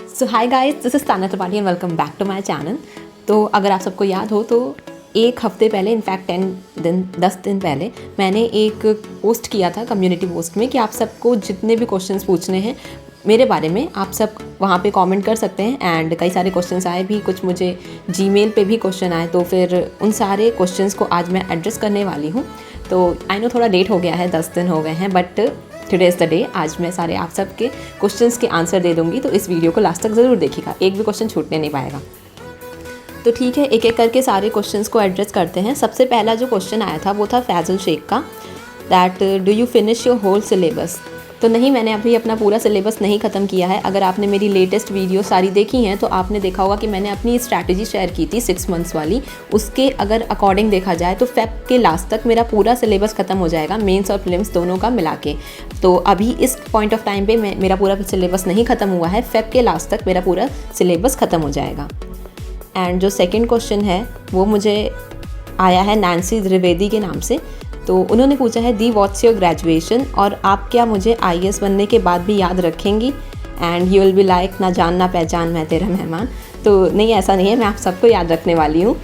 So hi guys, this is Tanya Tripathi and welcome back to my channel. तो अगर आप सबको याद हो तो एक हफ्ते पहले, इनफैक्ट 10 दिन पहले मैंने एक पोस्ट किया था कम्युनिटी पोस्ट में कि आप सबको जितने भी क्वेश्चंस पूछने हैं मेरे बारे में आप सब वहाँ पे कमेंट कर सकते हैं। एंड कई सारे क्वेश्चंस आए भी, कुछ मुझे जीमेल पे भी क्वेश्चन आए, तो फिर उन सारे क्वेश्चंस को आज मैं एड्रेस करने वाली हूँ। तो आई नो थोड़ा लेट हो गया है, 10 दिन हो गए हैं, but today is the day. आज मैं सारे आप सबके क्वेश्चंस के आंसर दे दूँगी, तो इस वीडियो को लास्ट तक ज़रूर देखिएगा, एक भी क्वेश्चन छूटने नहीं पाएगा। तो ठीक है, एक एक करके सारे क्वेश्चंस को एड्रेस करते हैं। सबसे पहला जो क्वेश्चन आया था वो था फैजल शेख का, that do you finish your whole syllabus. तो नहीं, मैंने अभी अपना पूरा सिलेबस नहीं ख़त्म किया है। अगर आपने मेरी लेटेस्ट वीडियो सारी देखी हैं तो आपने देखा होगा कि मैंने अपनी स्ट्रैटेजी शेयर की थी 6 मंथ्स वाली। उसके अगर अकॉर्डिंग देखा जाए तो फेब के लास्ट तक मेरा पूरा सिलेबस ख़त्म हो जाएगा, मेंस और प्रीलिम्स दोनों का मिला के। तो अभी इस पॉइंट ऑफ टाइम पे मेरा पूरा सिलेबस नहीं ख़त्म हुआ है, फेब के लास्ट तक मेरा पूरा सिलेबस ख़त्म हो जाएगा। एंड जो सेकेंड क्वेश्चन है वो मुझे आया है नैन्सी द्विवेदी के नाम से। तो उन्होंने पूछा है दी व्हाट्स योर ग्रेजुएशन, और आप क्या मुझे IAS बनने के बाद भी याद रखेंगी। And you will be like ना जान ना पहचान मैं तेरा मेहमान। तो नहीं, ऐसा नहीं है, मैं आप सबको याद रखने वाली हूँ,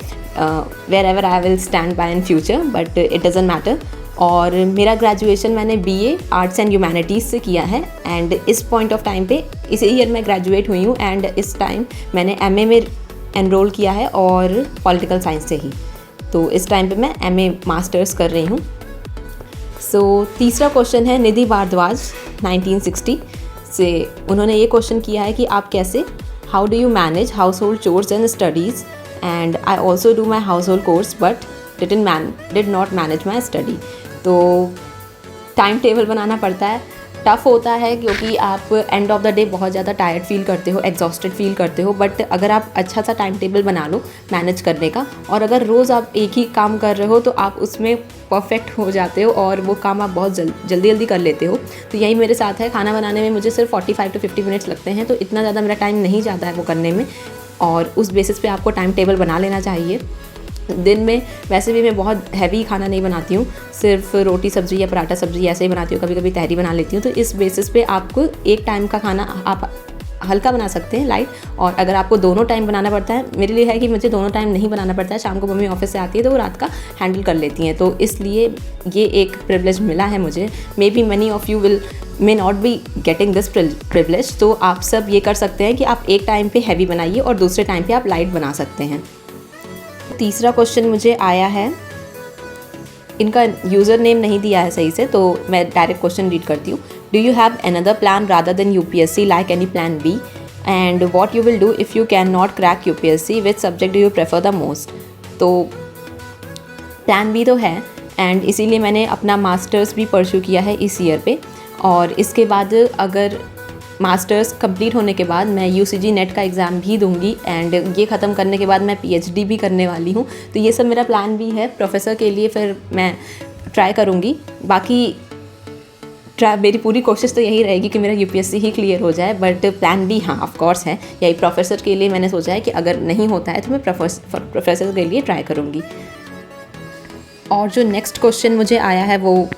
wherever I will stand by in future, but it doesn't matter. और मेरा ग्रेजुएशन मैंने BA आर्ट्स एंड ह्यूमैनिटीज़ से किया है। एंड इस पॉइंट ऑफ टाइम पे इसी ईयर मैं ग्रेजुएट हुई हूँ, एंड इस टाइम मैंने MA में एनरोल किया है और पॉलिटिकल साइंस से ही। तो इस टाइम पे मैं MA मास्टर्स कर रही हूँ। सो तीसरा क्वेश्चन है निधि भारद्वाज 1960 से। उन्होंने ये क्वेश्चन किया है कि आप कैसे, how do you manage house hold chores and studies. And I also do my house hold course but did not manage my study. तो टाइम टेबल बनाना पड़ता है, टफ़ होता है, क्योंकि आप एंड ऑफ द डे बहुत ज़्यादा टायर्ड फील करते हो, एग्जॉस्टेड फील करते हो। बट अगर आप अच्छा सा टाइम टेबल बना लो मैनेज करने का, और अगर रोज़ आप एक ही काम कर रहे हो तो आप उसमें परफेक्ट हो जाते हो और वो काम आप बहुत जल्दी कर लेते हो। तो यही मेरे साथ है, खाना बनाने में मुझे सिर्फ 45 to 50 मिनट्स लगते हैं, तो इतना ज़्यादा मेरा टाइम नहीं जाता है वो करने में। और उस बेसिस पे आपको टाइम टेबल बना लेना चाहिए। दिन में वैसे भी मैं बहुत हैवी खाना नहीं बनाती हूँ, सिर्फ रोटी सब्ज़ी या पराठा सब्ज़ी ऐसे ही बनाती हूँ, कभी कभी तहरी बना लेती हूँ। तो इस बेसिस पे आपको एक टाइम का खाना आप हल्का बना सकते हैं, लाइट। और अगर आपको दोनों टाइम बनाना पड़ता है, मेरे लिए है कि मुझे दोनों टाइम नहीं बनाना पड़ता है। शाम को मम्मी ऑफिस से आती है तो वो रात का हैंडल कर लेती हैं, तो इसलिए ये एक प्रिविलेज मिला है मुझे। May be money of you may not be getting this privilege. तो आप सब ये कर सकते हैं कि आप एक टाइम पे हैवी बनाइए और दूसरे टाइम पे आप लाइट बना सकते हैं। तीसरा क्वेश्चन मुझे आया है, इनका यूज़र नेम नहीं दिया है सही से, तो मैं डायरेक्ट क्वेश्चन रीड करती हूँ। Do you have another plan rather than UPSC, like any plan B, and what you will do if you can not crack UPSC, which subject do you prefer the most. तो plan B तो है, and इसीलिए मैंने अपना masters भी pursue किया है इस ईयर पे। और इसके बाद अगर मास्टर्स कंप्लीट होने के बाद मैं UCG नेट का एग्ज़ाम भी दूंगी, एंड ये ख़त्म करने के बाद मैं PhD भी करने वाली हूँ। तो ये सब मेरा प्लान भी है प्रोफेसर के लिए, फिर मैं ट्राई करूँगी। बाकी मेरी पूरी कोशिश तो यही रहेगी कि मेरा UPSC ही क्लियर हो जाए, बट प्लान B हाँ ऑफ कोर्स है, यही प्रोफेसर के लिए मैंने सोचा है कि अगर नहीं होता है तो मैं प्रोफेसर के लिए ट्राई करूँगी। और जो नेक्स्ट क्वेश्चन मुझे आया है वो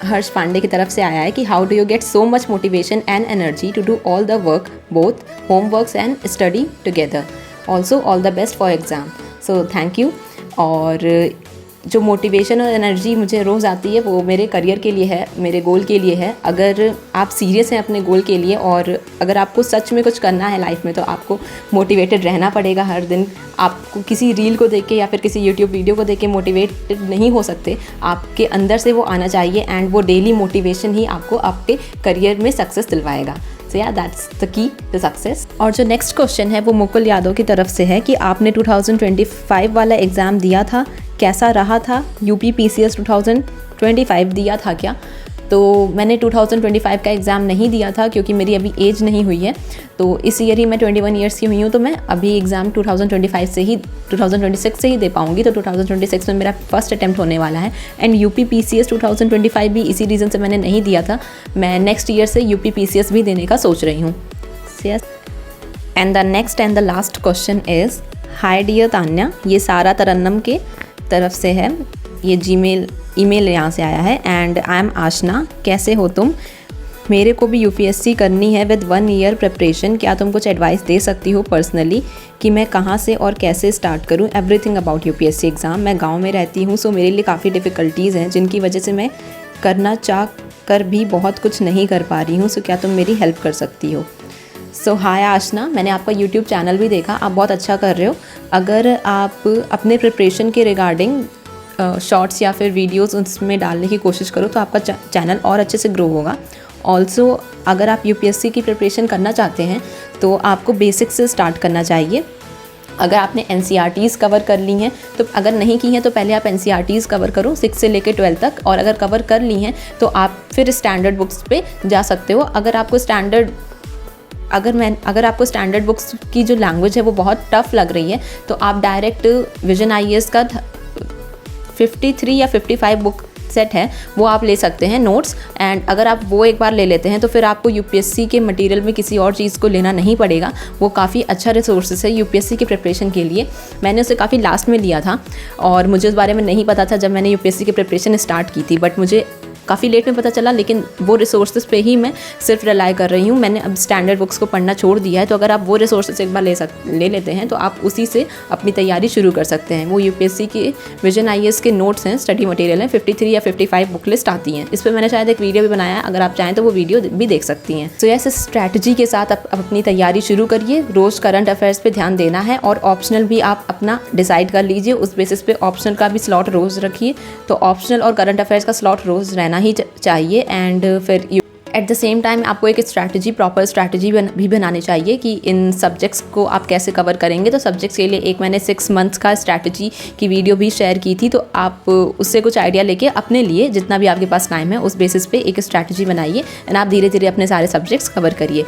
हर्ष पांडे की तरफ से आया है कि how do you get so much motivation and energy to do all the work, both homeworks and study together, also all the best for exam. So thank you. और जो मोटिवेशन और एनर्जी मुझे रोज़ आती है वो मेरे करियर के लिए है, मेरे गोल के लिए है। अगर आप सीरियस हैं अपने गोल के लिए और अगर आपको सच में कुछ करना है लाइफ में, तो आपको मोटिवेटेड रहना पड़ेगा हर दिन। आपको किसी रील को देख के या फिर किसी यूट्यूब वीडियो को देख के मोटिवेटेड नहीं हो सकते, आपके अंदर से वो आना चाहिए, एंड वो डेली मोटिवेशन ही आपको आपके करियर में सक्सेस दिलवाएगा। So yeah that's the key to success. और जो नेक्स्ट क्वेश्चन है वो मुकुल यादव की तरफ से है कि आपने 2025 वाला एग्ज़ाम दिया था, कैसा रहा था। UPPCS 2025 दिया था क्या। तो मैंने 2025 का एग्ज़ाम नहीं दिया था क्योंकि मेरी अभी एज नहीं हुई है। तो इस ईयर ही मैं 21 ईयर्स की हुई हूँ, तो मैं अभी एग्ज़ाम 2026 से ही दे पाऊँगी। तो 2026 में मेरा फर्स्ट अटैम्प्ट होने वाला है। एंड UPPCS 2025 भी इसी रीज़न से मैंने नहीं दिया था। मैं नेक्स्ट ईयर से UPPCS भी देने का सोच रही हूँ। And the next and the last question is hi dear Tanya, ये सारा तरन्नम के तरफ से है, ये ईमेल यहाँ से आया है। एंड आई एम आशना, कैसे हो तुम। मेरे को भी यूपीएससी करनी है विद 1 ईयर प्रिपरेशन, क्या तुम कुछ एडवाइस दे सकती हो पर्सनली कि मैं कहाँ से और कैसे स्टार्ट करूँ एवरीथिंग अबाउट यूपीएससी एग्ज़ाम। मैं गांव में रहती हूँ, सो मेरे लिए काफ़ी डिफ़िकल्टीज़ हैं जिनकी वजह से मैं करना चाह कर भी बहुत कुछ नहीं कर पा रही हूँ। सो क्या तुम मेरी हेल्प कर सकती हो। सो हाय आशना, मैंने आपका यूट्यूब चैनल भी देखा, आप बहुत अच्छा कर रहे हो। अगर आप अपने प्रिपरेशन के रिगार्डिंग शॉर्ट्स या फिर वीडियोस उसमें डालने की कोशिश करो तो आपका चैनल और अच्छे से ग्रो होगा। ऑल्सो अगर आप यूपीएससी की प्रिपरेशन करना चाहते हैं तो आपको बेसिक से स्टार्ट करना चाहिए। अगर आपने एनसीईआरटीज़ कवर कर ली हैं तो अगर नहीं की हैं तो पहले आप एनसीईआरटीज़ कवर करो 6 से लेकर 12 तक, और अगर कवर कर ली हैं तो आप फिर स्टैंडर्ड बुक्स पे जा सकते हो। अगर आपको स्टैंडर्ड बुक्स की जो लैंग्वेज है वो बहुत टफ लग रही है तो आप डायरेक्ट विजन आईएएस का 53 या 55 बुक सेट है वो आप ले सकते हैं नोट्स। एंड अगर आप वो एक बार ले लेते हैं तो फिर आपको यूपीएससी के मटेरियल में किसी और चीज़ को लेना नहीं पड़ेगा। वो काफ़ी अच्छा रिसोर्सेस है यूपीएससी की प्रिपरेशन के लिए। मैंने उसे काफ़ी लास्ट में लिया था और मुझे उस बारे में नहीं पता था जब मैंने यूपीएससी की प्रिपरेशन स्टार्ट की थी, बट मुझे काफ़ी लेट में पता चला, लेकिन वो रिसोर्सेज पे ही मैं सिर्फ रिलाई कर रही हूँ। मैंने अब स्टैंडर्ड बुक्स को पढ़ना छोड़ दिया है, तो अगर आप वो रिसोर्सेज एक बार ले लेते हैं तो आप उसी से अपनी तैयारी शुरू कर सकते हैं। वो यूपीएससी के विजन आईएएस के नोट्स हैं, स्टडी मटेरियल हैं, 53 या 55 बुक लिस्ट आती हैं। इस पर मैंने शायद एक वीडियो भी बनाया है, अगर आप चाहें तो वो वीडियो भी देख सकती हैं। तो ऐसे स्ट्रैटेजी के साथ आप अपनी तैयारी शुरू करिए। रोज़ करंट अफेयर्स पे ध्यान देना है और ऑप्शनल भी आप अपना डिसाइड कर लीजिए, उस बेसिस पे ऑप्शनल का भी स्लॉट रोज़ रखिए। तो ऑप्शनल और करंट अफेयर्स का स्लॉट रोज़ रहना ही चाहिए। एंड फिर एट द सेम टाइम आपको एक प्रॉपर स्ट्रैटेजी भी बनानी चाहिए कि इन सब्जेक्ट्स को आप कैसे कवर करेंगे। तो सब्जेक्ट्स के लिए एक मैंने 6 मंथ्स का स्ट्रैटेजी की वीडियो भी शेयर की थी, तो आप उससे कुछ आइडिया लेके अपने लिए जितना भी आपके पास टाइम है उस बेसिस पे एक स्ट्रैटेजी बनाइए एंड आप धीरे धीरे अपने सारे सब्जेक्ट्स कवर करिए।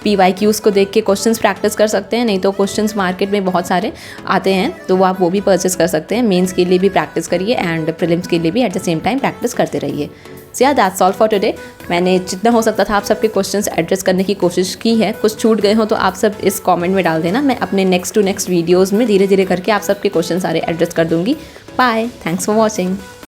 PYQs को देख के क्वेश्चंस प्रैक्टिस कर सकते हैं, नहीं तो क्वेश्चंस मार्केट में बहुत सारे आते हैं तो आप वो भी परचेस कर सकते हैं। मेंस के लिए भी प्रैक्टिस करिए एंड प्रीलिम्स के लिए भी at the same time practice करते रहिए। सो yeah that's all for today. मैंने जितना हो सकता था आप सबके क्वेश्चंस एड्रेस करने की कोशिश की है। कुछ छूट गए हो तो आप सब इस कमेंट में डाल देना, मैं अपने नेक्स्ट टू नेक्स्ट वीडियोज़ में धीरे धीरे करके आप सबके क्वेश्चन सारे एड्रेस कर दूँगी। Bye, thanks for watching.